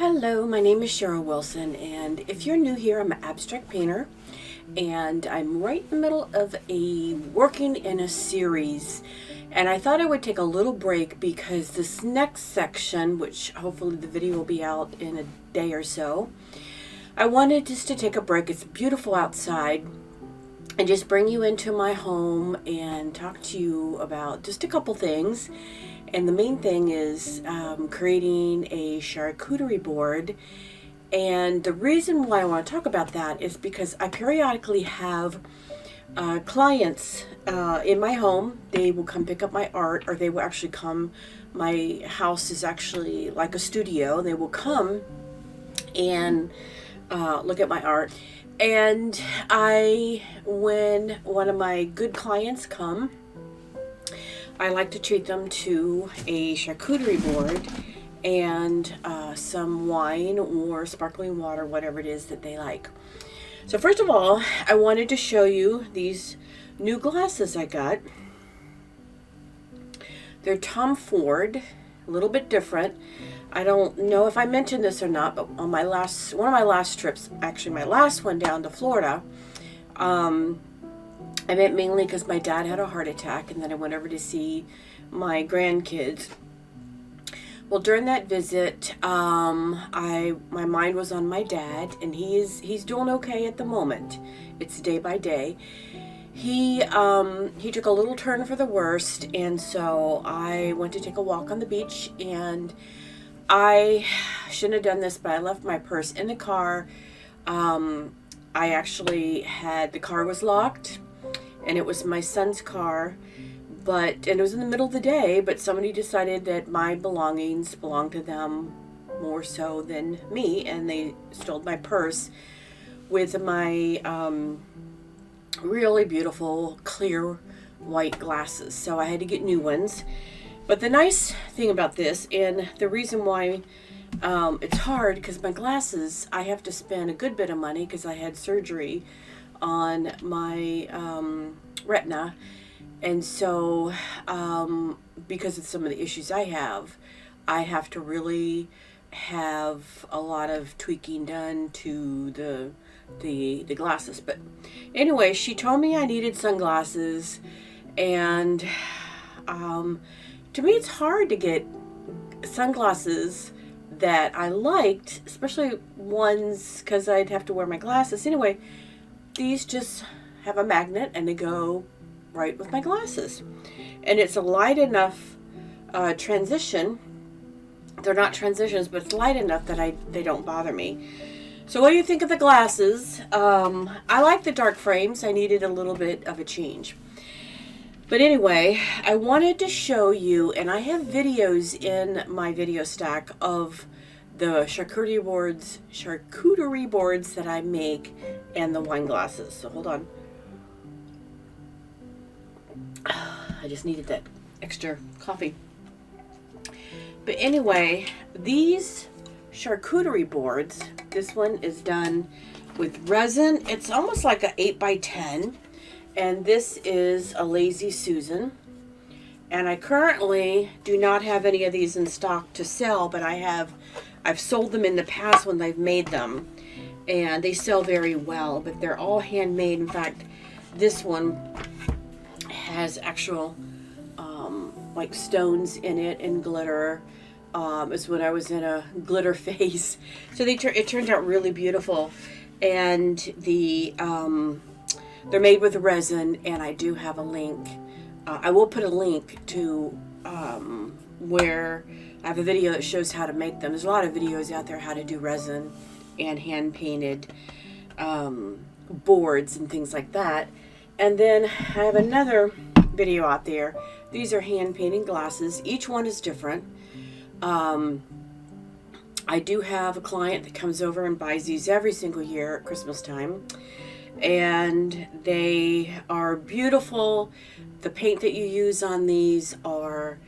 Hello, my name is Cheryl Wilson, and if you're new here, I'm an abstract painter, and I'm right in the middle of working in a series. And I thought I would take a little break because this next section, which hopefully the video will be out in a day or so, I wanted just to take a break. It's beautiful outside, and just bring you into my home and talk to you about just a couple things. And the main thing is creating a charcuterie board. And the reason why I want to talk about that is because I periodically have clients in my home. They will come pick up my art, or they will actually come. My house is actually like a studio. They will come and look at my art. And when one of my good clients come, I like to treat them to a charcuterie board and some wine or sparkling water, whatever it is that they like. So first of all, I wanted to show you these new glasses I got. They're Tom Ford, a little bit different. I don't know if I mentioned this or not, but on one of my last trips, actually my last one down to Florida, I went mainly because my dad had a heart attack, and then I went over to see my grandkids. Well, during that visit, my mind was on my dad, and he's doing okay at the moment. It's day by day. He took a little turn for the worst, and so I went to take a walk on the beach, and I shouldn't have done this, but I left my purse in the car. I actually the car was locked, and it was my son's car, and it was in the middle of the day, but somebody decided that my belongings belonged to them more so than me, and they stole my purse with my really beautiful clear white glasses. So I had to get new ones. But the nice thing about this, and the reason why it's hard, because my glasses, I have to spend a good bit of money because I had surgery on my retina, and so because of some of the issues I have to really have a lot of tweaking done to the glasses. But anyway, she told me I needed sunglasses, and to me it's hard to get sunglasses that I liked, especially ones, because I'd have to wear my glasses. Anyway, these just have a magnet and they go right with my glasses. And it's a light enough transition. They're not transitions, but it's light enough that they don't bother me. So what do you think of the glasses? I like the dark frames. I needed a little bit of a change. But anyway, I wanted to show you, and I have videos in my video stack of the charcuterie boards that I make, and the wine glasses. So hold on. I just needed that extra coffee. But anyway, these charcuterie boards, this one is done with resin. It's almost like a 8x10. And this is a Lazy Susan. And I currently do not have any of these in stock to sell, but I've sold them in the past when I've made them. And they sell very well, but they're all handmade. In fact, this one has actual like stones in it and glitter. It's when I was in a glitter phase. So it turned out really beautiful. And they're made with resin, and I do have a link. I will put a link to where I have a video that shows how to make them. There's a lot of videos out there how to do resin and hand-painted boards and things like that. And then I have another video out there. These are hand-painting glasses. Each one is different. I do have a client that comes over and buys these every single year at Christmas time. And they are beautiful. The paint that you use on these are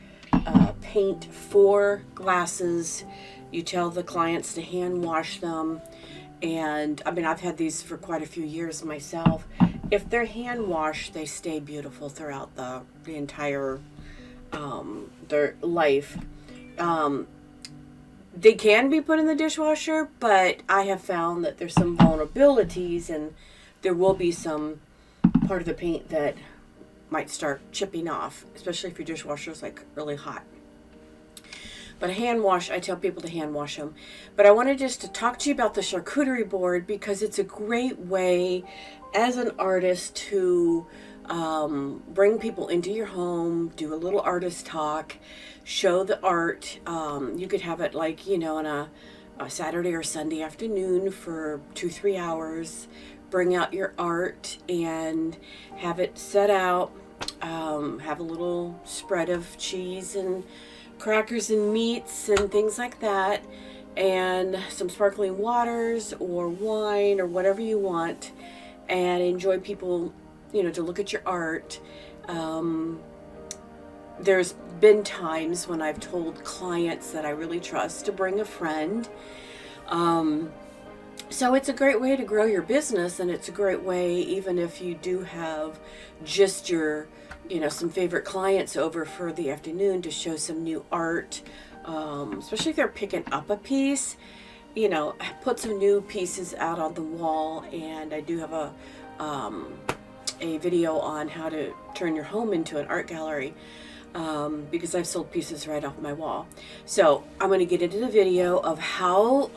paint for glasses. You tell the clients to hand wash them. And I mean, I've had these for quite a few years myself. If they're hand washed, they stay beautiful throughout the entire their life. They can be put in the dishwasher, but I have found that there's some vulnerabilities, and there will be some part of the paint that might start chipping off, especially if your dishwasher is like really hot. But a hand wash, I tell people to hand wash them. But I wanted just to talk to you about the charcuterie board because it's a great way as an artist to bring people into your home, do a little artist talk, show the art. You could have it like, on a Saturday or Sunday afternoon for 2-3 hours. Bring out your art and have it set out. Have a little spread of cheese and crackers and meats and things like that, and some sparkling waters or wine or whatever you want, and enjoy people, to look at your art. There's been times when I've told clients that I really trust to bring a friend. So it's a great way to grow your business, and it's a great way, even if you do have just your some favorite clients over for the afternoon, to show some new art, especially if they're picking up a piece. Put some new pieces out on the wall, and I do have a video on how to turn your home into an art gallery, because I've sold pieces right off my wall. So I'm going to get into the video of how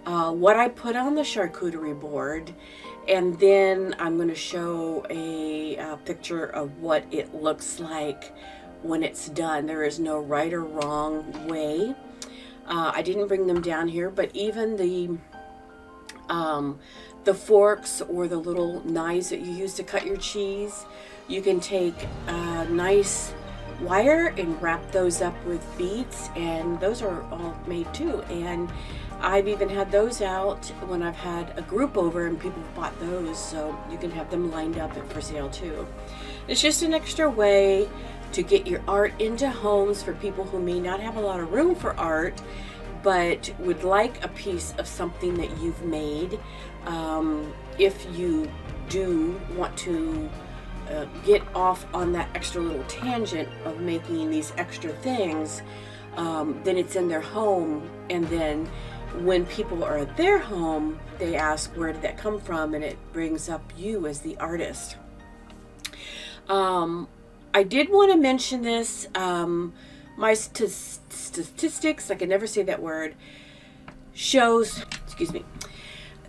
what I put on the charcuterie board, and then I'm going to show a picture of what it looks like when it's done. There is no right or wrong way. I didn't bring them down here, but even the forks or the little knives that you use to cut your cheese, you can take a nice wire and wrap those up with beads, and those are all made too. And I've even had those out when I've had a group over and people bought those, so you can have them lined up for sale too. It's just an extra way to get your art into homes for people who may not have a lot of room for art, but would like a piece of something that you've made. If you do want to get off on that extra little tangent of making these extra things, then it's in their home, and then when people are at their home, they ask, where did that come from? And it brings up you as the artist. I did want to mention this. My statistics, I can never say that word, shows,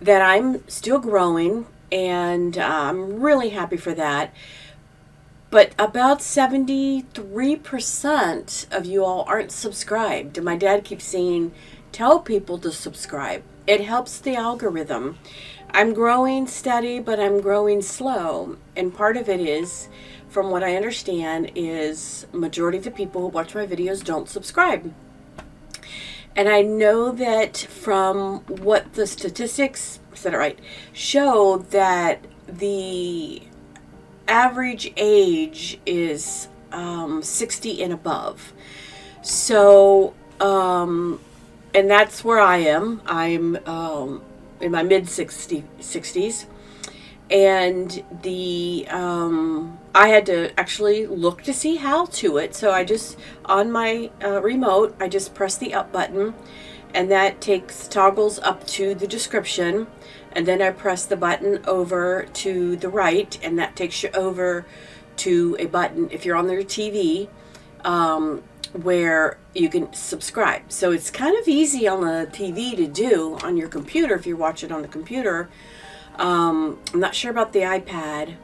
that I'm still growing, and I'm really happy for that. But about 73% of you all aren't subscribed. And my dad keeps saying, tell people to subscribe. It helps the algorithm. I'm growing steady, but I'm growing slow. And part of it is, from what I understand, is majority of the people who watch my videos don't subscribe. And I know that from what the statistics, is that right, show that the average age is 60 and above. So, and that's where I am. I'm in my mid 60s, and I had to actually look to see how to it. So I just, on my remote, I just press the up button, and that toggles up to the description, and then I press the button over to the right, and that takes you over to a button if you're on their TV, where you can subscribe. So it's kind of easy on the TV to do on your computer if you watch it on the computer. I'm not sure about the iPad.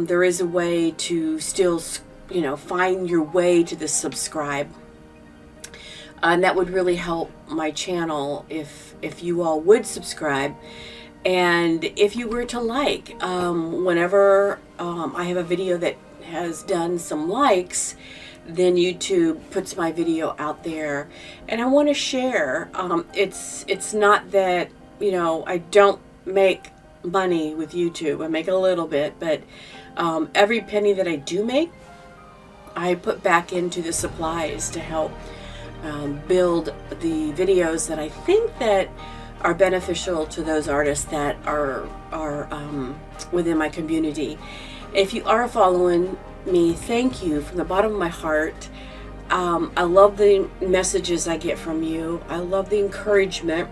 There is a way to still, find your way to the subscribe. And that would really help my channel if you all would subscribe. And if you were to like, whenever I have a video that has done some likes, then YouTube puts my video out there, and I want to share. It's not that, I don't make money with YouTube. I make a little bit, but every penny that I do make, I put back into the supplies to help build the videos that I think that are beneficial to those artists that are within my community. If you are following me, thank you from the bottom of my heart. I love the messages I get from you. I love the encouragement.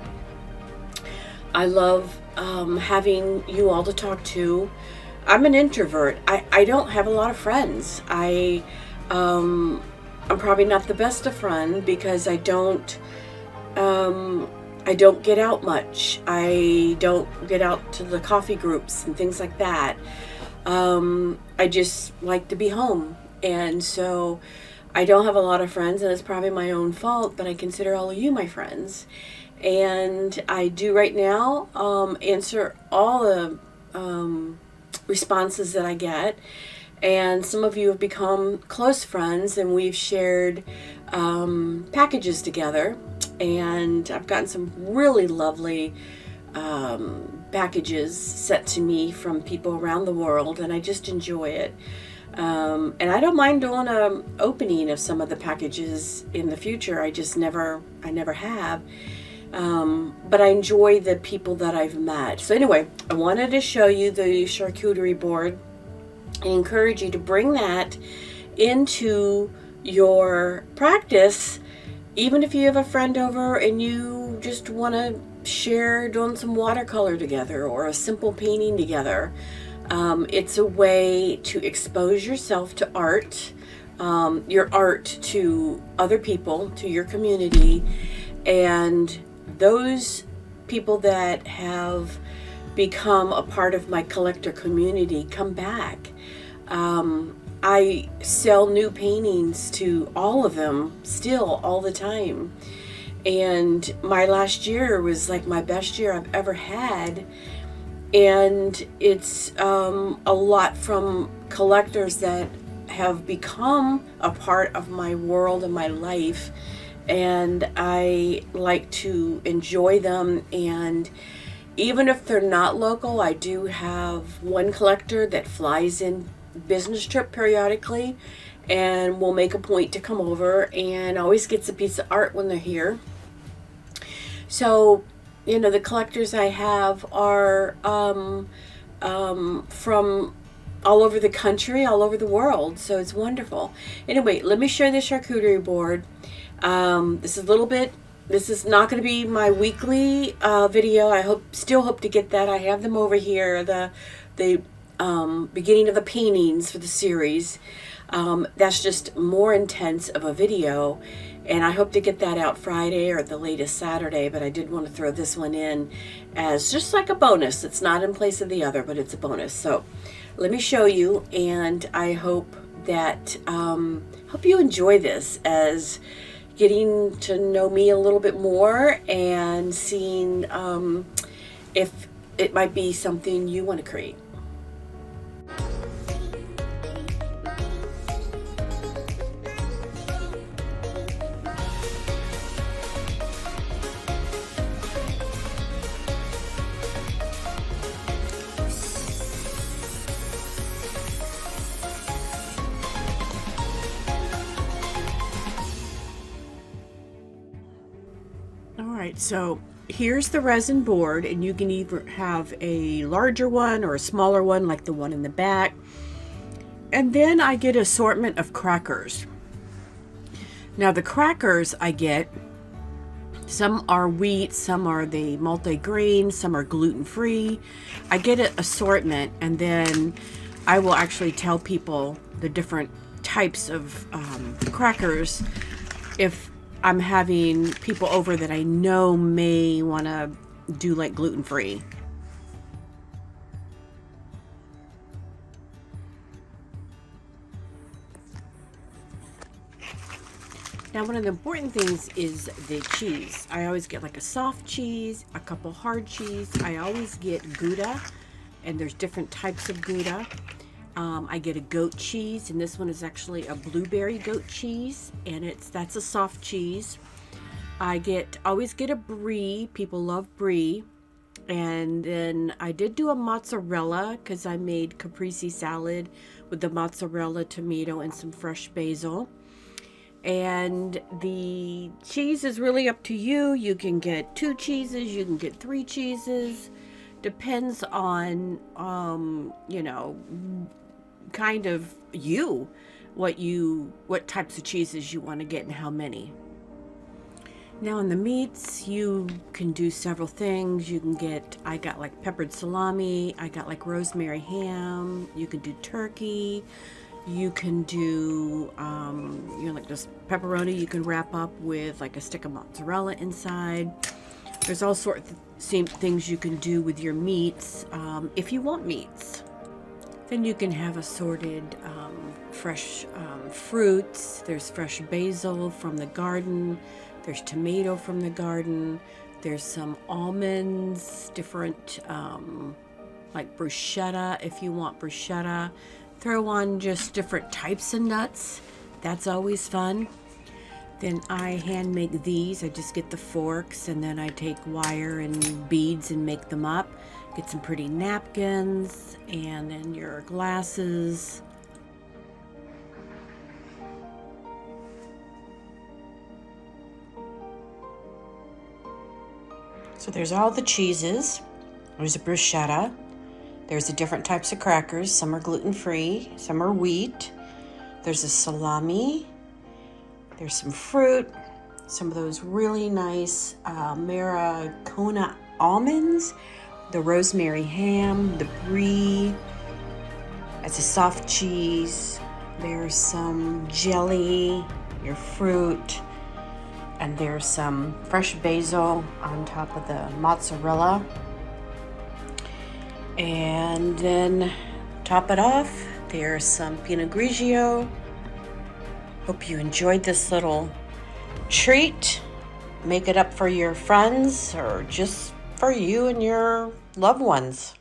I love having you all to talk to. I'm an introvert. I don't have a lot of friends. I'm probably not the best of friend because I don't get out much. I don't get out to the coffee groups and things like that. I just like to be home. And so I don't have a lot of friends, and it's probably my own fault, but I consider all of you my friends. And I do right now answer all the responses that I get. And some of you have become close friends, and we've shared packages together. And I've gotten some really lovely packages sent to me from people around the world, and I just enjoy it. And I don't mind doing an opening of some of the packages in the future. I never have. But I enjoy the people that I've met. So anyway, I wanted to show you the charcuterie board and encourage you to bring that into your practice. Even if you have a friend over and you just want to share doing some watercolor together or a simple painting together, it's a way to expose yourself to art, your art to other people, to your community, and those people that have become a part of my collector community come back. I sell new paintings to all of them still all the time. And my last year was like my best year I've ever had. And it's a lot from collectors that have become a part of my world and my life. And I like to enjoy them. And even if they're not local, I do have one collector that flies in business trip periodically and will make a point to come over and always gets a piece of art when they're here. So, you know, the collectors I have are from all over the country, all over the world. So it's wonderful. Anyway, let me share the charcuterie board. This is not going to be my weekly video. I still hope to get that. I have them over here. The beginning of the paintings for the series. That's just more intense of a video, and I hope to get that out Friday or the latest Saturday, but I did want to throw this one in as just like a bonus. It's not in place of the other, but it's a bonus. So let me show you, and I hope that hope you enjoy this as getting to know me a little bit more and seeing if it might be something you want to create. Alright, so here's the resin board, and you can either have a larger one or a smaller one like the one in the back. And then I get an assortment of crackers. Now the crackers I get, some are wheat, some are the multi-grain, some are gluten-free. I get an assortment, and then I will actually tell people the different types of crackers if I'm having people over that I know may want to do like gluten-free. Now, one of the important things is the cheese. I always get like a soft cheese, a couple hard cheese. I always get Gouda, and there's different types of Gouda. I get a goat cheese, and this one is actually a blueberry goat cheese, and that's a soft cheese. I always get a brie. People love brie. And then I did do a mozzarella because I made caprese salad with the mozzarella, tomato, and some fresh basil. And the cheese is really up to you. You can get 2 cheeses, you can get 3 cheeses. Depends on, you know, kind of you. what types of cheeses you want to get and how many. Now in the meats, you can do several things. You can get, I got like peppered salami, I got like rosemary ham, you can do turkey, you can do, like just pepperoni you can wrap up with like a stick of mozzarella inside. There's all sorts of same things you can do with your meats, if you want meats. Then you can have assorted fresh fruits. There's fresh basil from the garden. There's tomato from the garden. There's some almonds, different like bruschetta if you want bruschetta. Throw on just different types of nuts. That's always fun. Then I hand make these. I just get the forks and then I take wire and beads and make them up. Get some pretty napkins and then your glasses. So there's all the cheeses. There's a bruschetta. There's the different types of crackers. Some are gluten-free, some are wheat. There's a salami. There's some fruit. Some of those really nice Maracona almonds. The rosemary ham, the brie. It's a soft cheese. There's some jelly, your fruit. And there's some fresh basil on top of the mozzarella. And then top it off, there's some Pinot Grigio. Hope you enjoyed this little treat. Make it up for your friends or just for you and your loved ones.